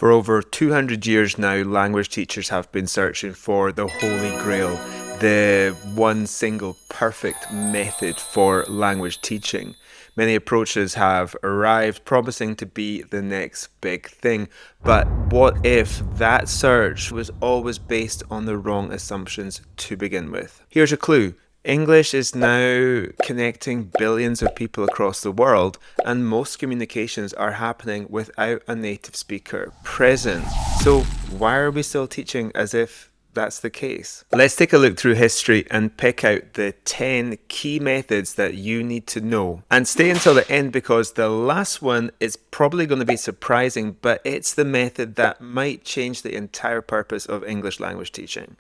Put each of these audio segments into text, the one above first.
For over 200 years now, language teachers have been searching for the Holy Grail, the one single perfect method for language teaching. Many approaches have arrived promising to be the next big thing. But what if that search was always based on the wrong assumptions to begin with? Here's a clue. English is now connecting billions of people across the world, and most communications are happening without a native speaker present. So why are we still teaching as if that's the case? Let's take a look through history and pick out the 10 key methods that you need to know. And stay until the end because the last one is probably going to be surprising, but it's the method that might change the entire purpose of English language teaching.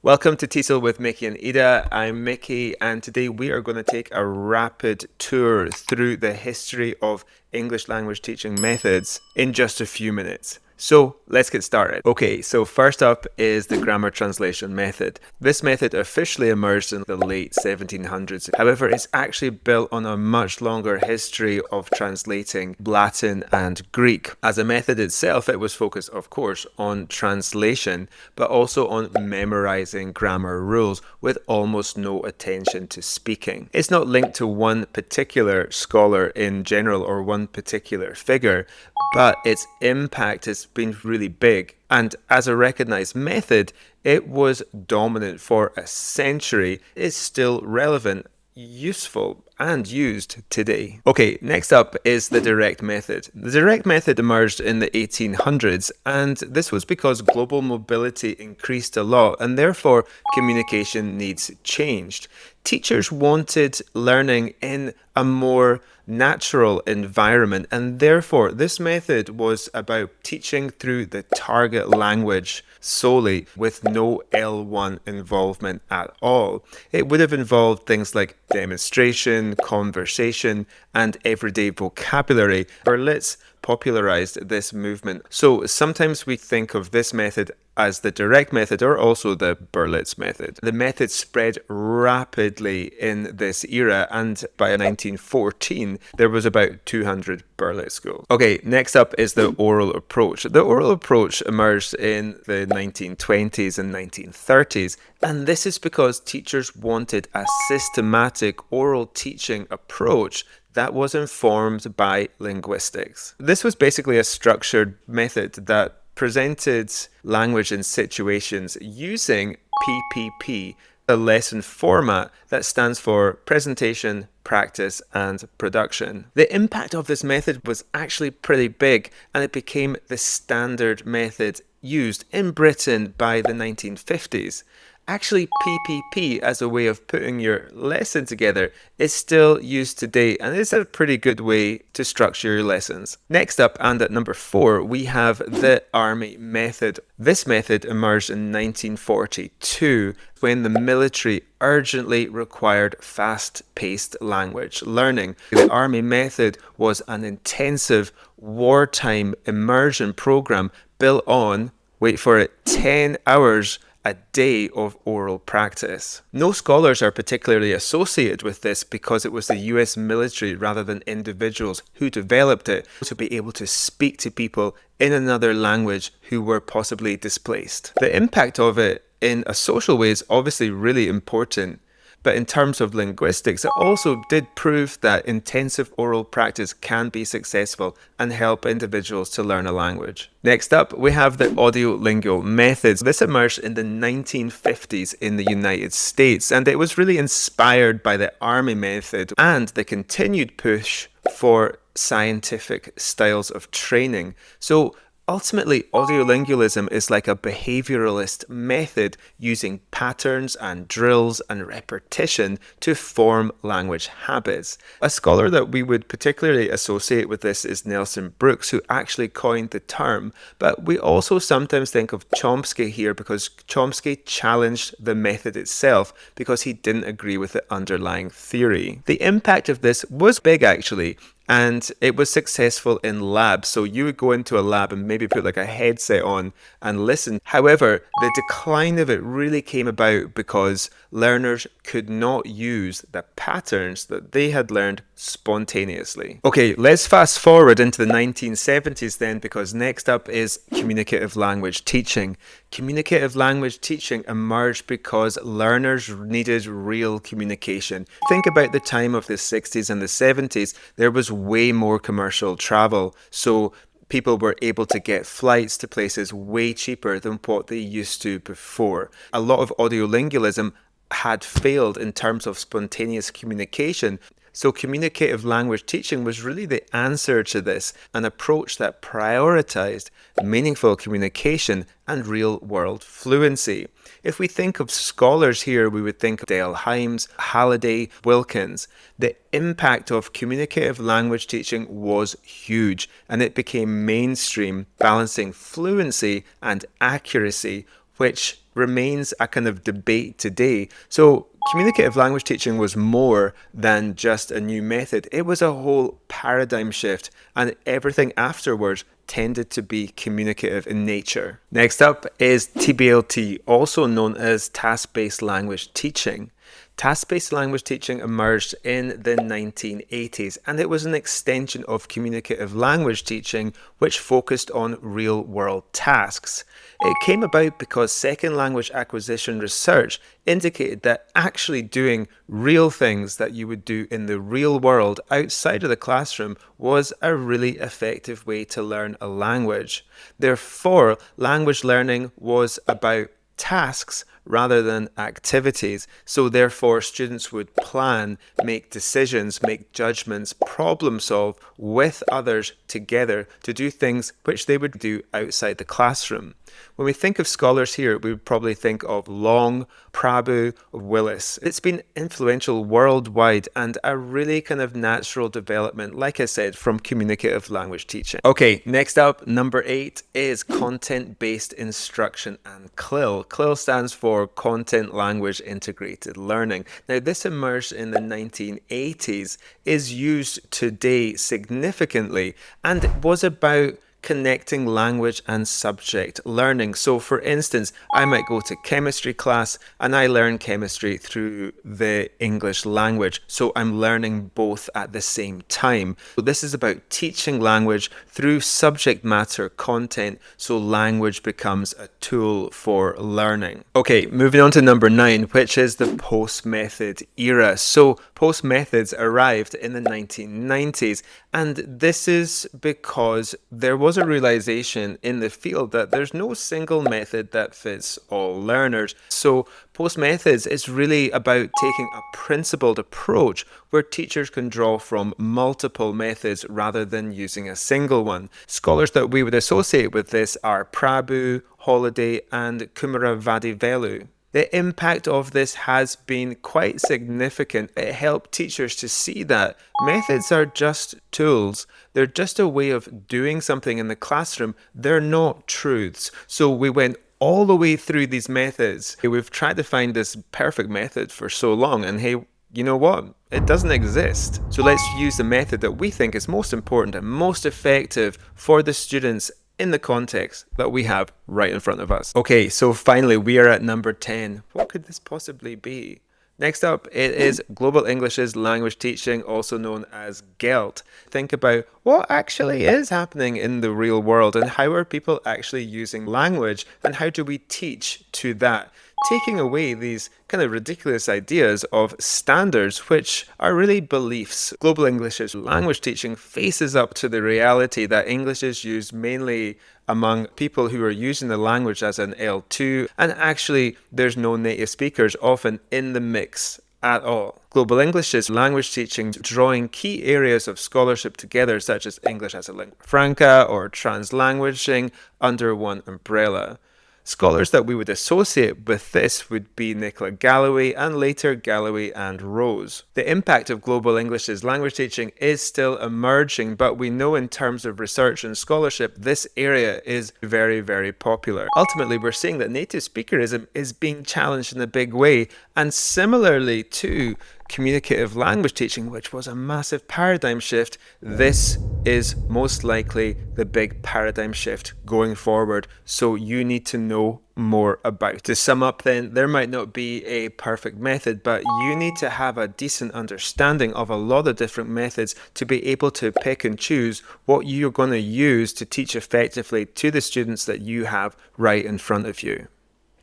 Welcome to TESOL with Mickey and Ida. I'm Mickey, and today we are going to take a rapid tour through the history of English language teaching methods in just a few minutes. So let's get started. Okay, so first up is the grammar translation method. This method officially emerged in the late 1700s. However, it's actually built on a much longer history of translating Latin and Greek. As a method itself, it was focused, of course, on translation, but also on memorizing grammar rules with almost no attention to speaking. It's not linked to one particular scholar in general or one particular figure, but its impact has been really big. And as a recognized method, it was dominant for a century. It's still relevant, useful, and used today. Okay, next up is the direct method. The direct method emerged in the 1800s, and this was because global mobility increased a lot, and therefore communication needs changed. Teachers wanted learning in a more natural environment, and therefore this method was about teaching through the target language solely with no L1 involvement at all. It would have involved things like demonstration, conversation, and everyday vocabulary. Berlitz popularized this movement. So sometimes we think of this method as the direct method or also the Berlitz method. The method spread rapidly in this era, and by 1914 there was about 200 Berlitz schools. Okay, next up is the oral approach. The oral approach emerged in the 1920s and 1930s, and this is because teachers wanted a systematic oral teaching approach that was informed by linguistics. This was basically a structured method that presented language in situations using PPP, a lesson format that stands for presentation, practice, and production. The impact of this method was actually pretty big, and it became the standard method used in Britain by the 1950s. Actually, PPP as a way of putting your lesson together is still used today, and it's a pretty good way to structure your lessons. Next up, and at number 4, we have the Army method. This method emerged in 1942 when the military urgently required fast-paced language learning. The Army method was an intensive wartime immersion program built on, wait for it, 10 hours a day of oral practice. No scholars are particularly associated with this because it was the US military rather than individuals who developed it to be able to speak to people in another language who were possibly displaced. The impact of it in a social way is obviously really important, but in terms of linguistics, it also did prove that intensive oral practice can be successful and help individuals to learn a language. Next up, we have the audio-lingual methods. This emerged in the 1950s in the United States, and it was really inspired by the Army method and the continued push for scientific styles of training. So ultimately, audiolingualism is like a behavioralist method using patterns and drills and repetition to form language habits. A scholar that we would particularly associate with this is Nelson Brooks, who actually coined the term, but we also sometimes think of Chomsky here because Chomsky challenged the method itself because he didn't agree with the underlying theory. The impact of this was big actually, and it was successful in labs. So you would go into a lab and maybe put like a headset on and listen. However, the decline of it really came about because learners could not use the patterns that they had learned spontaneously. Okay, let's fast forward into the 1970s then, because next up is communicative language teaching. Communicative language teaching emerged because learners needed real communication. Think about the time of the 60s and the 70s, there was way more commercial travel. So people were able to get flights to places way cheaper than what they used to before. A lot of audiolingualism had failed in terms of spontaneous communication. So communicative language teaching was really the answer to this, an approach that prioritized meaningful communication and real-world fluency. If we think of scholars here, we would think of Dale Hymes, Halliday, Wilkins. The impact of communicative language teaching was huge, and it became mainstream, balancing fluency and accuracy, which remains a kind of debate today. So communicative language teaching was more than just a new method. It was a whole paradigm shift, and everything afterwards tended to be communicative in nature. Next up is TBLT, also known as task-based language teaching. Task-based language teaching emerged in the 1980s, and it was an extension of communicative language teaching which focused on real-world tasks. It came about because second language acquisition research indicated that actually doing real things that you would do in the real world outside of the classroom was a really effective way to learn a language. Therefore, language learning was about tasks rather than activities. So therefore, students would plan, make decisions, make judgments, problem solve with others together to do things which they would do outside the classroom. When we think of scholars here, we would probably think of Long, Prabhu, Willis. It's been influential worldwide and a really kind of natural development, like I said, from communicative language teaching. Okay, next up, number 8 is content-based instruction and CLIL. CLIL stands for Content Language Integrated Learning. Now, this emerged in the 1980s, is used today significantly, and it was about connecting language and subject learning. So for instance, I might go to chemistry class and I learn chemistry through the English language. So I'm learning both at the same time. So this is about teaching language through subject matter content, so language becomes a tool for learning. Okay, moving on to number 9, which is the post-method era. So post-methods arrived in the 1990s, and this is because there was a realization in the field that there's no single method that fits all learners. So post-methods is really about taking a principled approach where teachers can draw from multiple methods rather than using a single one. Scholars that we would associate with this are Prabhu, Holiday, and Kumaravadivelu. The impact of this has been quite significant. It helped teachers to see that methods are just tools. They're just a way of doing something in the classroom. They're not truths. So we went all the way through these methods. We've tried to find this perfect method for so long, and hey, you know what? It doesn't exist. So let's use the method that we think is most important and most effective for the students in the context that we have right in front of us. Okay, so finally we are at number 10. What could this possibly be? Next up, it is Global English's language teaching, also known as GELT. Think about what actually is happening in the real world and how are people actually using language and how do we teach to that? Taking away these kind of ridiculous ideas of standards, which are really beliefs. Global English's language teaching faces up to the reality that English is used mainly among people who are using the language as an L2, and actually there's no native speakers often in the mix at all. Global English's language teaching drawing key areas of scholarship together, such as English as a lingua franca or translanguaging, under one umbrella. Scholars that we would associate with this would be Nicola Galloway and later Galloway and Rose. The impact of Global English's language teaching is still emerging, but we know in terms of research and scholarship, this area is very, very popular. Ultimately, we're seeing that native speakerism is being challenged in a big way, and similarly to communicative language teaching, which was a massive paradigm shift, this is most likely the big paradigm shift going forward. So you need to know more about. To sum up then, there might not be a perfect method, but you need to have a decent understanding of a lot of different methods to be able to pick and choose what you're going to use to teach effectively to the students that you have right in front of you.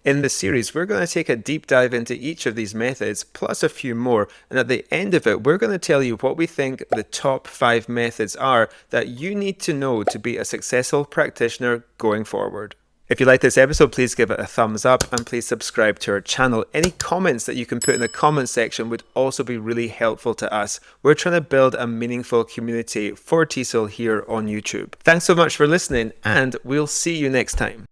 In this series, we're going to take a deep dive into each of these methods, plus a few more, and at the end of it, we're going to tell you what we think the top 5 methods are that you need to know to be a successful practitioner going forward. If you like this episode, please give it a thumbs up and please subscribe to our channel. Any comments that you can put in the comment section would also be really helpful to us. We're trying to build a meaningful community for TESOL here on YouTube. Thanks so much for listening, and we'll see you next time.